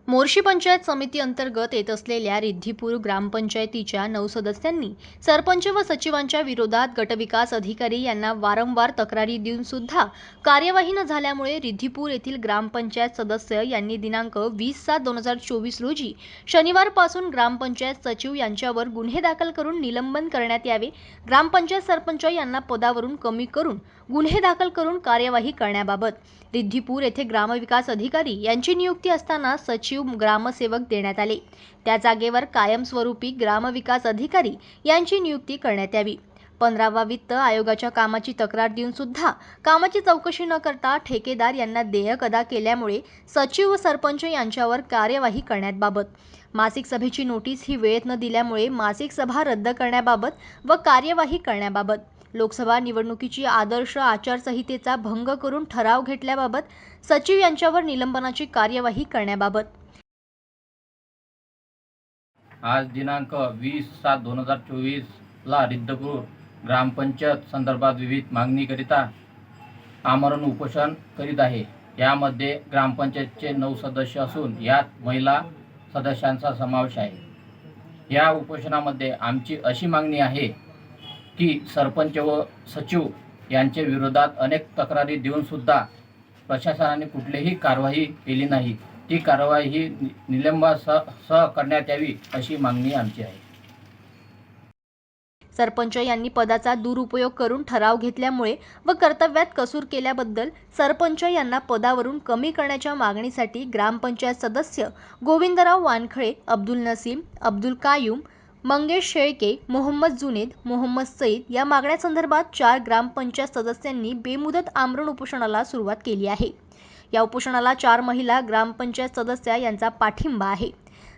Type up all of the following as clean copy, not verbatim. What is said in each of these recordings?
मोर्शी पंचायत समिती अंतर्गत येत असलेल्या रिद्धीपूर ग्रामपंचायतीच्या 9 सदस्यांनी सरपंच व सचिवांच्या विरोधात गटविकास अधिकारी यांना वारंवार तक्रारी देऊन सुद्धा कार्यवाही न झाल्यामुळे रिद्धीपूर येथील ग्रामपंचायत सदस्य यांनी दिनांक 20/7/2024 रोजी शनिवारपासून ग्रामपंचायत सचिव यांच्यावर गुन्हे दाखल करून निलंबन करण्यात यावे, ग्रामपंचायत सरपंच यांना पदावरून कमी करून गुन्हे दाखल करून कार्यवाही करण्याबाबत रिद्धीपूर येथे ग्रामविकास अधिकारी यांची नियुक्ती असताना सचिव ग्रामसेवक देण्यात आले। त्या जागेवर कायमस्वरूपी ग्रामविकास अधिकारी यांची नियुक्ती करण्यात यावी। 15वा वित्त आयोगाच्या कामाची तक्रार देऊन सुद्धा कामाची चौकशी न करता ठेकेदार यांना देयक अदा केल्यामुळे सचिव व सरपंच यांच्यावर कार्यवाही करण्याबाबत, मासिक सभेची नोटीस ही वेळेत न दिल्यामुळे मासिक सभा रद्द करण्याबाबत व कार्यवाही करण्याबाबत, लोकसभा निवडणुकीची आदर्श आचारसंहितेचा भंग करून ठराव घेतल्याबाबत सचिव यांच्यावर निलंबनाची कार्यवाही करण्याबाबत। आज दिनांक 20/7/2024 ला रिद्धीपूर ग्रामपंचायत संदर्भात विविध मागणीकरिता आमरण उपोषण करीत आहे। यामध्ये ग्रामपंचायतचे 9 सदस्य असून यात महिला सदस्यांचा समावेश आहे। या उपोषणामध्ये आमची अशी मागणी आहे की सरपंच व सचिव यांच्या विरोधात अनेक तक्रारी देऊन सुद्धा प्रशासनाने कुठलीही कारवाई केली नाही। ती कारवाई ही निलंबनासह करण्यात यावी अशी मागणी आमची आहे। सरपंच यांनी पदाचा दुरुपयोग करून ठराव घेतल्यामुळे व कर्तव्यात कसूर केल्याबद्दल सरपंच यांना पदावरून कमी करण्याच्या मागणीसाठी ग्रामपंचायत सदस्य गोविंदराव वानखळे, अब्दुल नसीम, अब्दुल कायूम, मंगेश शेळके, मोहम्मद जुनेद, मोहम्मद सईद या मागण्यांसंदर्भात 4 ग्रामपंचायत सदस्यांनी बेमुदत आमरण उपोषणाला सुरुवात केली आहे। या उपोषणाला 4 महिला ग्रामपंचायत सदस्य यांचा पाठिंबा आहे।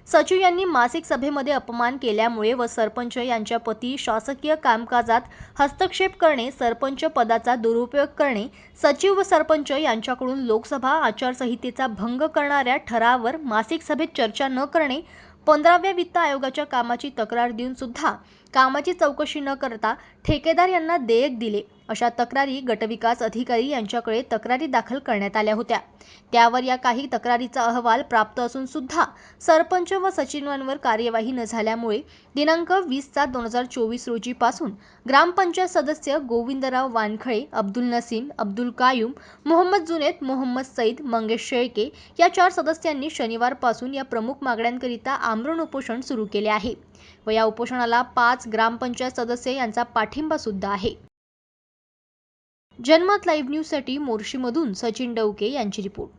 सचिव यांनी मासिक सभेमध्ये अपमान केल्यामुळे व सरपंच यांच्या पती शासकीय कामकाजात हस्तक्षेप करणे, सरपंच पदाचा दुरुपयोग करणे, सचिव व सरपंच यांच्याकडून लोकसभा आचारसंहितेचा भंग करणाऱ्या ठरावावर मासिक सभेत चर्चा न करणे, 15व्या वित्त आयोगाच्या कामाची तक्रार देऊन सुद्धा कामाची चौकशी न करता ठेकेदार यांना देयक दिले, अशा तक्रारी गटविकास अधिकारी यांच्याकडे तक्रारी दाखल करण्यात आल्या होत्या। त्यावर या काही तक्रारीचा अहवाल प्राप्त असून सुद्धा सरपंच व सचिवांवर कार्यवाही न झाल्यामुळे दिनांक 20/7/2024 रोजी पासून ग्रामपंचायत सदस्य गोविंदराव वानखळे, अब्दुल नसीम, अब्दुल कायूम, मोहम्मद जुनेद, मोहम्मद सईद, मंगेश शेळके या 4 सदस्यांनी शनिवारपासून या प्रमुख मागण्यांकरिता आमरण उपोषण सुरू केले आहे व या उपोषणाला 5 ग्रामपंचायत सदस्य यांचा पाठिंबा सुद्धा आहे। जनमत लाईव्ह न्यूजसाठी मोर्शीमधून सचिन डवके यांची रिपोर्ट।